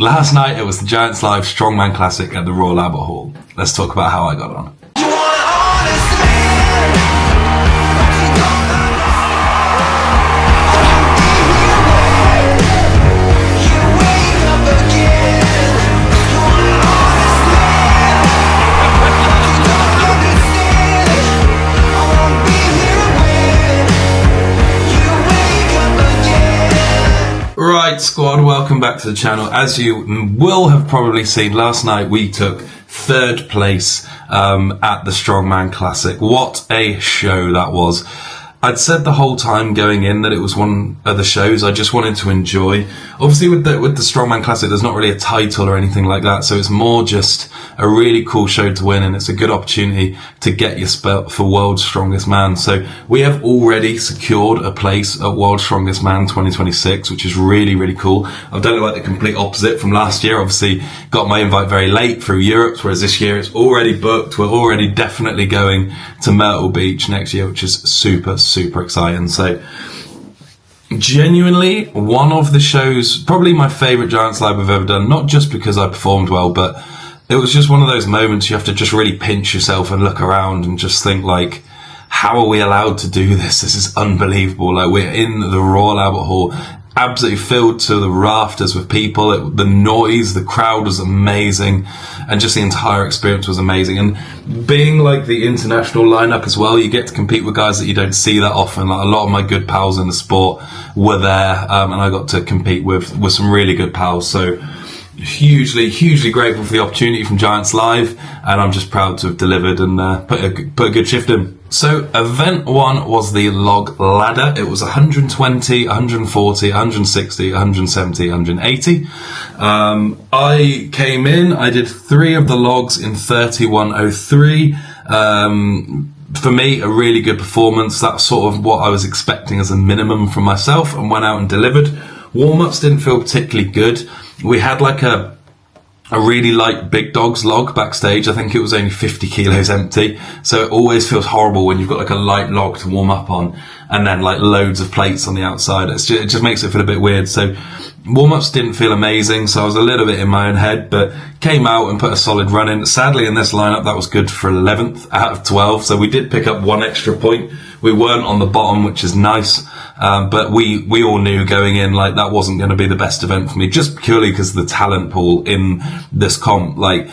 Last night it was the Giants Live Strongman Classic at the Royal Albert Hall. Let's talk about how I got on. Right, squad, welcome back to the channel. As you will have probably seen, last night we took third place at the Strongman Classic. What a show that was. I'd said the whole time going in that it was one of the shows I just wanted to enjoy. Obviously with the Strongman Classic there's not really a title or anything like that, so it's more just a really cool show to win, and it's a good opportunity to get your spot for World's Strongest Man. So we have already secured a place at World's Strongest Man 2026, which is really, really cool. I've done it like the complete opposite from last year. Obviously got my invite very late through Europe, whereas this year it's already booked. We're already definitely going to Myrtle Beach next year, which is super exciting. So genuinely one of the shows, probably my favorite Giants Live I've ever done, not just because I performed well, but it was just one of those moments you have to just really pinch yourself and look around and just think, like, how are we allowed to do this? This is unbelievable. Like, we're in the Royal Albert Hall, absolutely filled to the rafters with people. The noise, the crowd was amazing, and just the entire experience was amazing. And being like the international lineup as well, you get to compete with guys that you don't see that often. Like, a lot of my good pals in the sport were there, and I got to compete with some really good pals. So hugely grateful for the opportunity from Giants Live, and I'm just proud to have delivered and put a good shift in. So event one was the log ladder. It was 120, 140, 160, 170, 180. I came in, I did 3 of the logs in 31:03. For me, a really good performance. That's sort of what I was expecting as a minimum from myself, and went out and delivered. Warm-ups didn't feel particularly good. We had like a really light big dogs log backstage. I think it was only 50 kilos empty, so it always feels horrible when you've got like a light log to warm up on and then like loads of plates on the outside. It just makes it feel a bit weird. So warm-ups didn't feel amazing, so I was a little bit in my own head, but came out and put a solid run in. Sadly, in this lineup, that was good for 11th out of 12, so we did pick up 1 extra point. We weren't on the bottom, which is nice, but we all knew going in, like, that wasn't going to be the best event for me, just purely because of the talent pool in this comp. Like,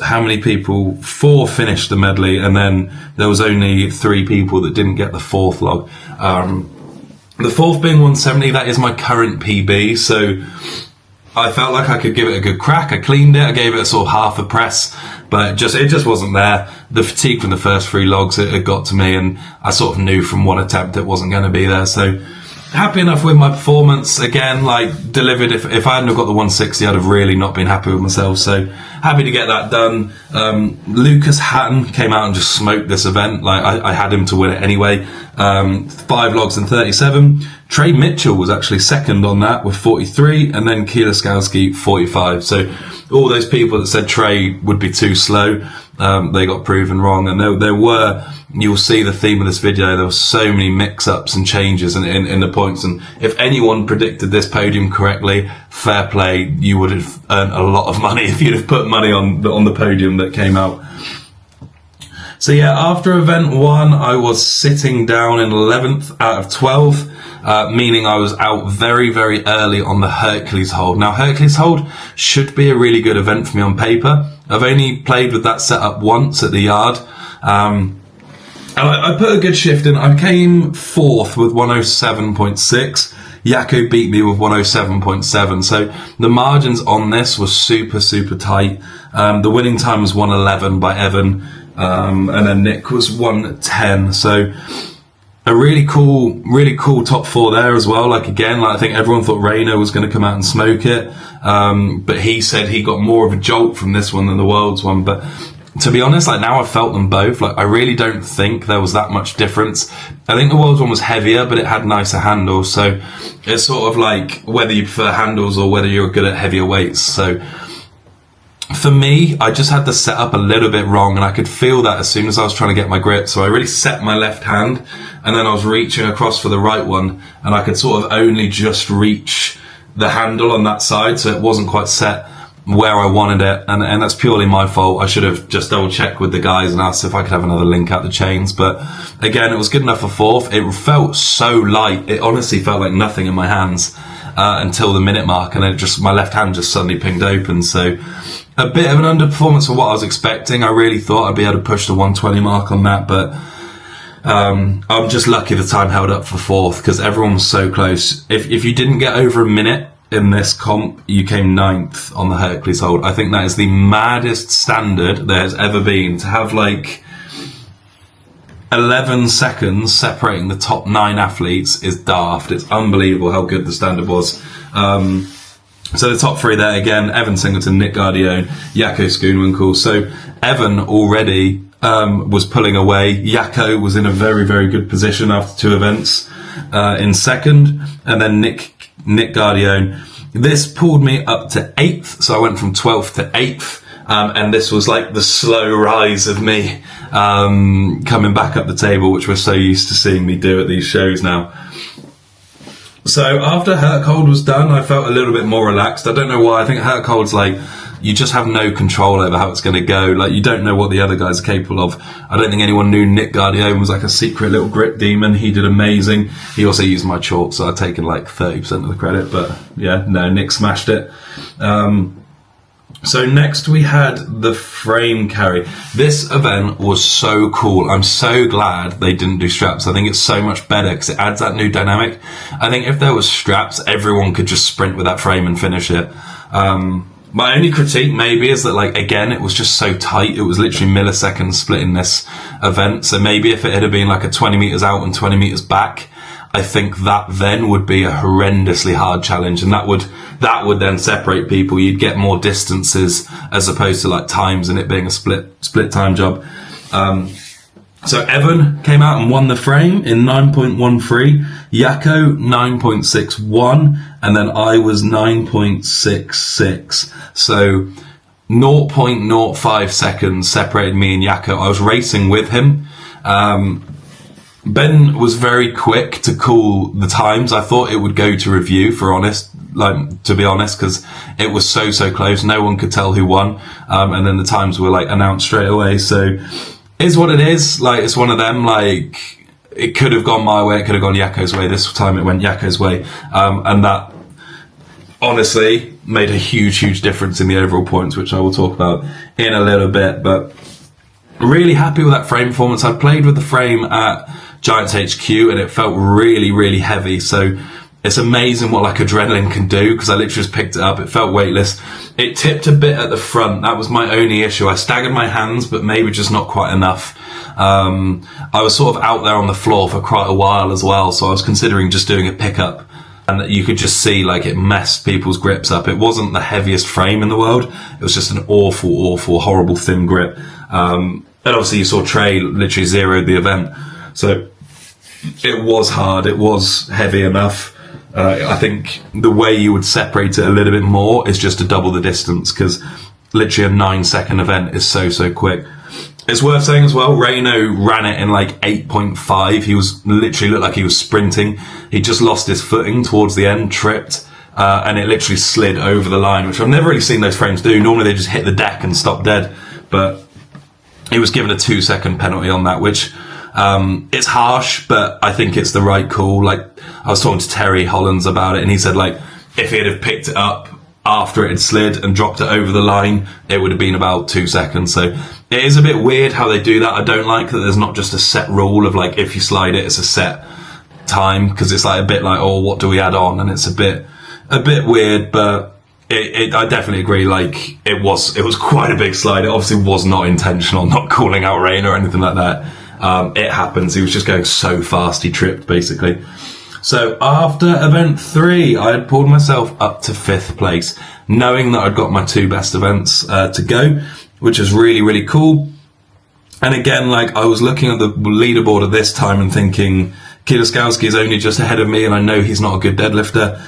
how many people? 4 finished the medley, and then there was only 3 people that didn't get the 4th log. The 4th being 170, that is my current PB, so I felt like I could give it a good crack. I cleaned it, I gave it a sort of half a press, but it just wasn't there. The fatigue from the first 3 logs, it got to me, and I sort of knew from 1 attempt it wasn't going to be there. So happy enough with my performance. Again, like, delivered. If I hadn't have got the 160, I'd have really not been happy with myself. So happy to get that done. Lucas Hatton came out and just smoked this event. Like, I had him to win it anyway. 5 logs and 37. Trey Mitchell was actually second on that with 43, and then Kielaskowski 45. So all those people that said Trey would be too slow, they got proven wrong. And there were, you'll see the theme of this video, there were so many mix-ups and changes in the points, and if anyone predicted this podium correctly, fair play, you would have earned a lot of money if you'd have put money on the podium that came out. So yeah, after event 1, I was sitting down in 11th out of 12, meaning I was out very early on the Hercules Hold. Now, Hercules Hold should be a really good event for me on paper. I've only played with that setup once at the yard. And I put a good shift in. I came 4th with 107.6. Yako beat me with 107.7. So the margins on this were super tight. The winning time was 111 by Evan. And then Nick was 110. So a really cool top 4 there as well. Like, again, like, I think everyone thought Rayner was going to come out and smoke it, but he said he got more of a jolt from this one than the World's one. But to be honest, like, now I've felt them both, like, I really don't think there was that much difference. I think the World's one was heavier, but it had nicer handles, so it's sort of like whether you prefer handles or whether you're good at heavier weights. So for me, I just had the setup a little bit wrong, and I could feel that as soon as I was trying to get my grip. So I really set my left hand, and then I was reaching across for the right one, and I could sort of only just reach the handle on that side, so it wasn't quite set where I wanted it, and that's purely my fault. I should have just double checked with the guys and asked if I could have another link out the chains, but again, it was good enough for fourth. It felt so light, it honestly felt like nothing in my hands until the minute mark, and then my left hand just suddenly pinged open. So a bit of an underperformance for what I was expecting. I really thought I'd be able to push the 120 mark on that, but I'm just lucky the time held up for fourth, because everyone was so close. If you didn't get over a minute in this comp, you came 9th on the Hercules Hold. I think that is the maddest standard there has ever been. To have like 11 seconds separating the top 9 athletes is daft. It's unbelievable how good the standard was. So the top 3 there again: Evan Singleton, Nick Gardione, Jaakko Schoonwinkel. So Evan already was pulling away. Jaakko was in a very, very good position after 2 events in second, and then Nick Gardione. This pulled me up to 8th, so I went from 12th to 8th, and this was like the slow rise of me coming back up the table, which we're so used to seeing me do at these shows now. So after Herc Hold was done, I felt a little bit more relaxed. I don't know why. I think Herc Hold's like, you just have no control over how it's going to go. Like, you don't know what the other guys are capable of. I don't think anyone knew Nick Gardione was like a secret little grip demon. He did amazing. He also used my chalk, so I've taken like 30% of the credit. But yeah, no, Nick smashed it. So next we had the frame carry. This event was so cool. I'm so glad they didn't do straps. I think it's so much better because it adds that new dynamic. I think if there was straps, everyone could just sprint with that frame and finish it. My only critique maybe is that, like, again, it was just so tight. It was literally milliseconds splitting this event. So maybe if it had been like a 20 meters out and 20 meters back, I think that then would be a horrendously hard challenge, and that would then separate people. You'd get more distances as opposed to like times and it being a split time job. So Evan came out and won the frame in 9.13, Jaakko 9.61, and then I was 9.66. So 0.05 seconds separated me and Jaakko. I was racing with him. Ben was very quick to call the times. I thought it would go to review, to be honest, because it was so close. No one could tell who won. And then the times were like announced straight away. So is what it is. Like, it's one of them. Like, it could have gone my way, it could have gone Jaakko's way. This time it went Jaakko's way, and that honestly made a huge difference in the overall points, which I will talk about in a little bit. But really happy with that frame performance. I played with the frame at Giants HQ and it felt really heavy. So it's amazing what like adrenaline can do, because I literally just picked it up. It felt weightless. It tipped a bit at the front. That was my only issue. I staggered my hands, but maybe just not quite enough. I was sort of out there on the floor for quite a while as well, so I was considering just doing a pickup, and you could just see like it messed people's grips up. It wasn't the heaviest frame in the world. It was just an awful, horrible thin grip. And obviously you saw Trey literally zeroed the event. So it was hard. It was heavy enough. I think the way you would separate it a little bit more is just to double the distance, because literally a 9-second event is so quick. It's worth saying as well, Reno ran it in like 8.5. He was literally looked like he was sprinting. He just lost his footing towards the end, tripped, and it literally slid over the line, which I've never really seen those frames do. Normally they just hit the deck and stop dead, but he was given a 2-second penalty on that, which it's harsh, but I think it's the right call. Like, I was talking to Terry Hollands about it, and he said, like, if he'd have picked it up after it had slid and dropped it over the line, it would have been about 2 seconds. So it is a bit weird how they do that. I don't like that there's not just a set rule of like, if you slide it, it's a set time, because it's like a bit like, oh, what do we add on? And it's a bit weird, but I definitely agree. Like, it was quite a big slide. It obviously was not intentional, not calling out rain or anything like that. It happens. He was just going so fast, he tripped basically. So after event 3, I had pulled myself up to 5th place, knowing that I'd got my 2 best events to go, which is really cool. And again, like, I was looking at the leaderboard at this time and thinking, Kieloskowski is only just ahead of me, and I know he's not a good deadlifter.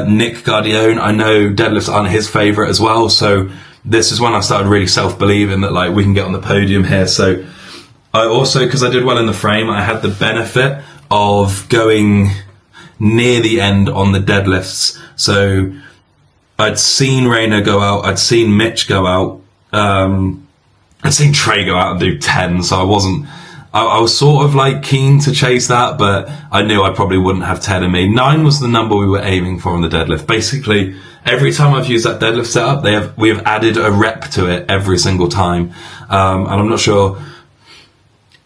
Nick Gardione, I know deadlifts aren't his favourite as well. So this is when I started really self-believing that like we can get on the podium here. So I also, because I did well in the frame, I had the benefit of going near the end on the deadlifts. So I'd seen Rayno go out, I'd seen Mitch go out, I'd seen Trey go out and do 10, so I was sort of like keen to chase that, but I knew I probably wouldn't have 10 in me. 9 was the number we were aiming for on the deadlift. Basically, every time I've used that deadlift setup, we have added a rep to it every single time. And I'm not sure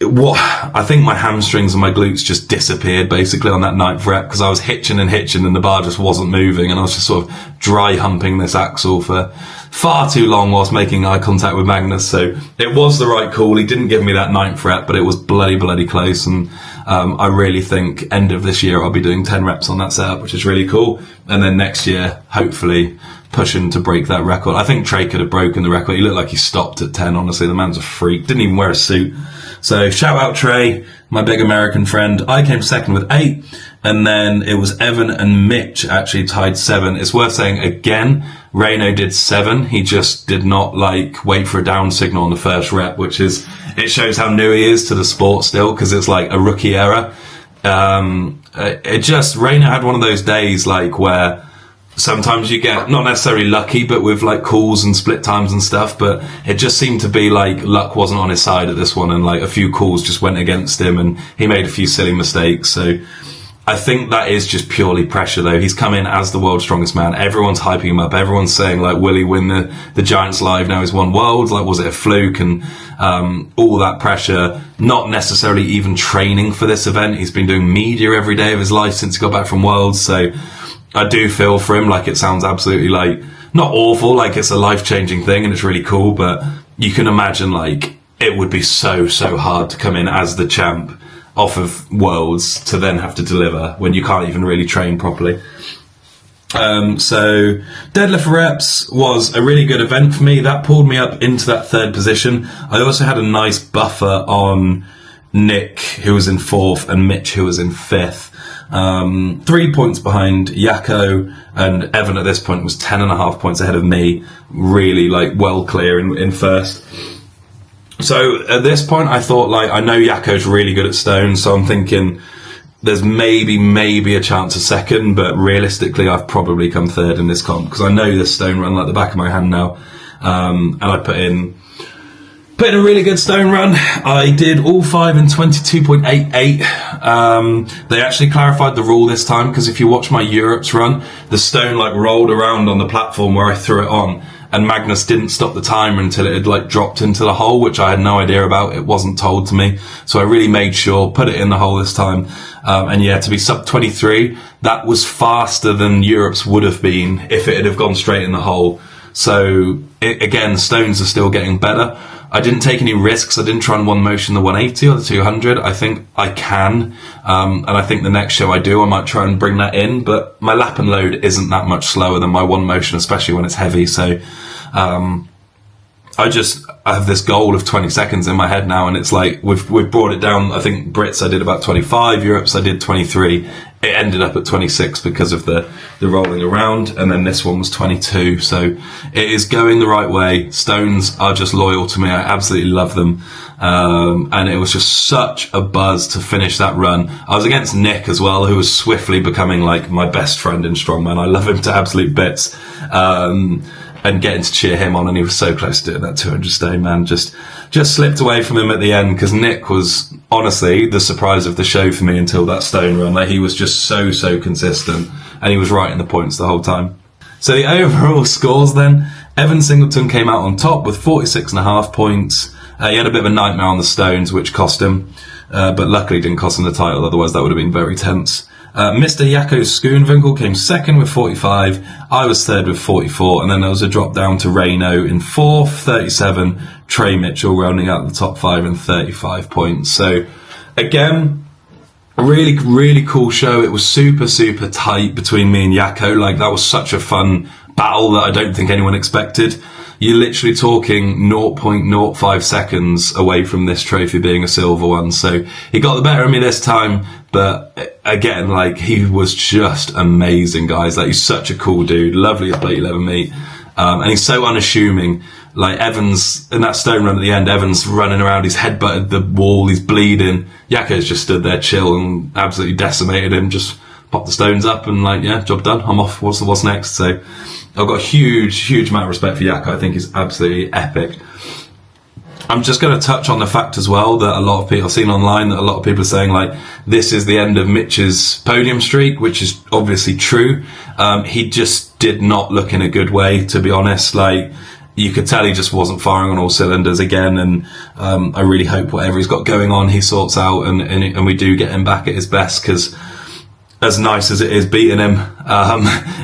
I think my hamstrings and my glutes just disappeared basically on that 9th rep, because I was hitching and the bar just wasn't moving, and I was just sort of dry humping this axle for far too long whilst making eye contact with Magnus. So it was the right call. He didn't give me that 9th rep, but it was bloody close. And I really think end of this year I'll be doing 10 reps on that setup, which is really cool. And then next year, hopefully pushing to break that record. I think Trey could have broken the record. He looked like he stopped at 10, honestly. The man's a freak. Didn't even wear a suit. So shout out Trey, my big American friend. I came second with 8, and then it was Evan and Mitch actually tied 7. It's worth saying again, Rayno did 7. He just did not wait for a down signal on the first rep, it shows how new he is to the sport still, because it's like a rookie error. Rayno had one of those days where sometimes you get not necessarily lucky, but with calls and split times and stuff, but it just seemed to be luck wasn't on his side at this one, and a few calls just went against him and he made a few silly mistakes. So I think that is just purely pressure though. He's come in as the world's strongest man. Everyone's hyping him up. Everyone's saying will he win the Giants Live now he's won Worlds? Was it a fluke? And all that pressure, not necessarily even training for this event. He's been doing media every day of his life since he got back from Worlds. So I do feel for him. It sounds absolutely not awful, it's a life-changing thing and it's really cool, but you can imagine it would be so hard to come in as the champ off of Worlds to then have to deliver when you can't even really train properly. So deadlift reps was a really good event for me. That pulled me up into that 3rd position. I also had a nice buffer on Nick, who was in 4th, and Mitch, who was in 5th. 3 points behind Yako, and Evan at this point was 10.5 points ahead of me, really well clear in 1st. So at this point I thought I know Yako's really good at stone, so I'm thinking there's maybe a chance of 2nd, but realistically I've probably come 3rd in this comp, because I know this stone run like the back of my hand now. And I put in a really good stone run. I did all 5 in 22.88. They actually clarified the rule this time, because if you watch my Europe's run, the stone rolled around on the platform where I threw it on, and Magnus didn't stop the timer until it had dropped into the hole, which I had no idea about. It wasn't told to me. So I really made sure, put it in the hole this time. And yeah, to be sub 23, that was faster than Europe's would have been if it had have gone straight in the hole. So again, stones are still getting better. I didn't take any risks. I didn't try and one motion the 180 or the 200. I think I can. And I think the next show I do, I might try and bring that in. But my lap and load isn't that much slower than my one motion, especially when it's heavy. So I have this goal of 20 seconds in my head now. And it's we've brought it down. I think Brits I did about 25. Europe's I did 23. It ended up at 26 because of the rolling around, and then this one was 22. So it is going the right way. Stones are just loyal to me. I absolutely love them. And it was just such a buzz to finish that run. I was against Nick as well, who was swiftly becoming my best friend in strongman. I love him to absolute bits. And getting to cheer him on, and he was so close to doing that 200 stone, man. Just slipped away from him at the end, because Nick was honestly the surprise of the show for me until that stone run. He was just so consistent, and he was right in the points the whole time. So the overall scores then, Evan Singleton came out on top with 46.5 points. He had a bit of a nightmare on the stones, which cost him, but luckily didn't cost him the title, otherwise that would have been very tense. Mr. Jaco Schoonwinkel came 2nd with 45, I was 3rd with 44, and then there was a drop down to Rayno in 4th, 37, Trey Mitchell rounding out the top 5 and 35 points. So again, really cool show. It was super tight between me and Jaco. That was such a fun battle that I don't think anyone expected. You're literally talking 0.05 seconds away from this trophy being a silver one. So he got the better of me this time, but again, he was just amazing, guys. He's such a cool dude, lovely at plate 11 meet, and he's so unassuming. Evans in that stone run at the end, Evans running around, he's headbutted the wall, he's bleeding. Jako's just stood there chill and absolutely decimated him, just pop the stones up and like, yeah, job done. I'm off. What's next? So I've got a huge amount of respect for Yaka. I think he's absolutely epic. I'm just going to touch on the fact as well that a lot of people, I've seen online that a lot of people are saying like, this is the end of Mitch's podium streak, which is obviously true. He just did not look in a good way, to be honest. Like, you could tell he just wasn't firing on all cylinders again, and I really hope whatever he's got going on, he sorts out, and we do get him back at his best, because as nice as it is beating him,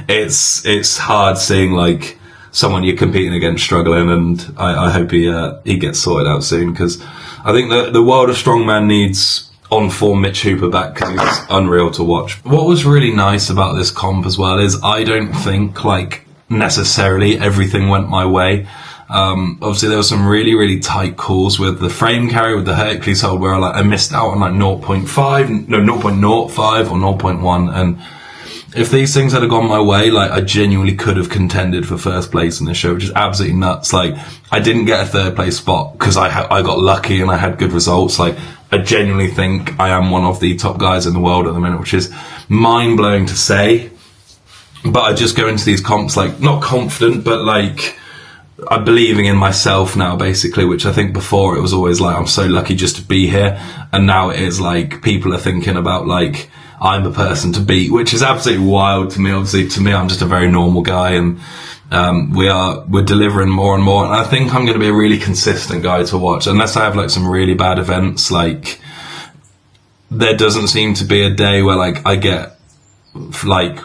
it's hard seeing like someone you're competing against struggling, and I hope he gets sorted out soon, because I think that the world of strongman needs on-form Mitch Hooper back, because he's unreal to watch. What was really nice about this comp as well is I don't think like necessarily everything went my way. Obviously there were some really tight calls with the frame carry, with the Hercules Hold, where I missed out on like 0.5 or 0.1, and if these things had gone my way, like I genuinely could have contended for first place in this show, which is absolutely nuts. Like, I didn't get a third place spot because I got lucky and I had good results. Like, I genuinely think I am one of the top guys in the world at the minute, which is mind blowing to say. But I just go into these comps like not confident, but like I'm believing in myself now, basically, which I think before it was always like I'm so lucky just to be here, and now it is like people are thinking about like I'm the person to beat, which is absolutely wild to me. Obviously, to me, I'm just a very normal guy, and we're delivering more and more. And I think I'm going to be a really consistent guy to watch, unless I have like some really bad events. Like, there doesn't seem to be a day where like I get like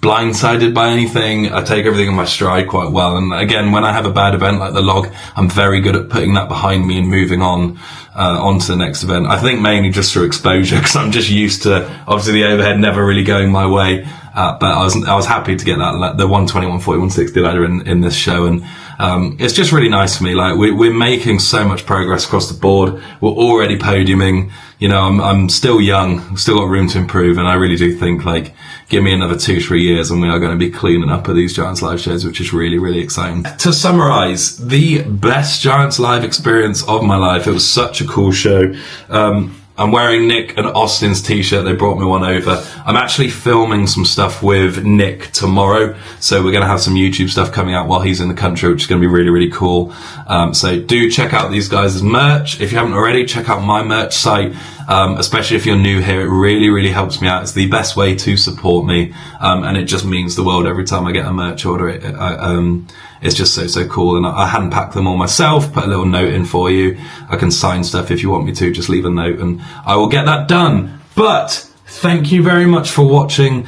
blindsided by anything. I take everything in my stride quite well, and again, when I have a bad event like the log, I'm very good at putting that behind me and moving on to the next event. I think mainly just through exposure, because I'm just used to obviously the overhead never really going my way, but I was happy to get that the 120, 140, 160 ladder in this show, and it's just really nice for me. Like, we're making so much progress across the board. We're already podiuming. You know, I'm still young, I've still got room to improve, and I really do think like give me another 2-3 years and we are going to be cleaning up at these Giants Live shows, which is really exciting. To summarize, the best Giants Live experience of my life. It was such a cool show. I'm wearing Nick and Austin's t-shirt. They brought me one over. I'm actually filming some stuff with Nick tomorrow, so we're going to have some YouTube stuff coming out while he's in the country, which is going to be really cool. So do check out these guys' merch. If you haven't already, check out my merch site, especially if you're new here. It really helps me out. It's the best way to support me, and it just means the world every time I get a merch order. It's just so cool, and I hand pack them all myself, put a little note in for you. I can sign stuff if you want me to, just leave a note and I will get that done. But thank you very much for watching.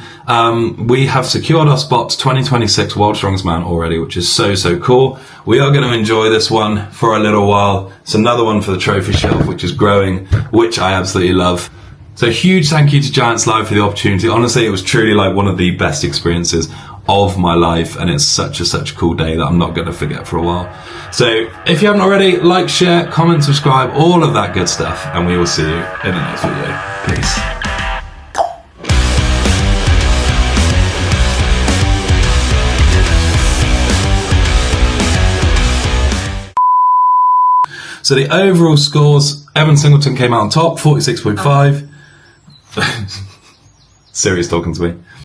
We have secured our spots 2026 World Strongest Man already, which is so cool. We are going to enjoy this one for a little while. It's another one for the trophy shelf, which is growing, which I absolutely love. So huge thank you to Giants Live for the opportunity. Honestly, it was truly like one of the best experiences of my life, and it's such a cool day that I'm not going to forget for a while. So if you haven't already, like, share, comment, subscribe, all of that good stuff, and we will see you in the next video. Peace. So the overall scores, Evan Singleton came out on top, 46.5. Siri's talking to me.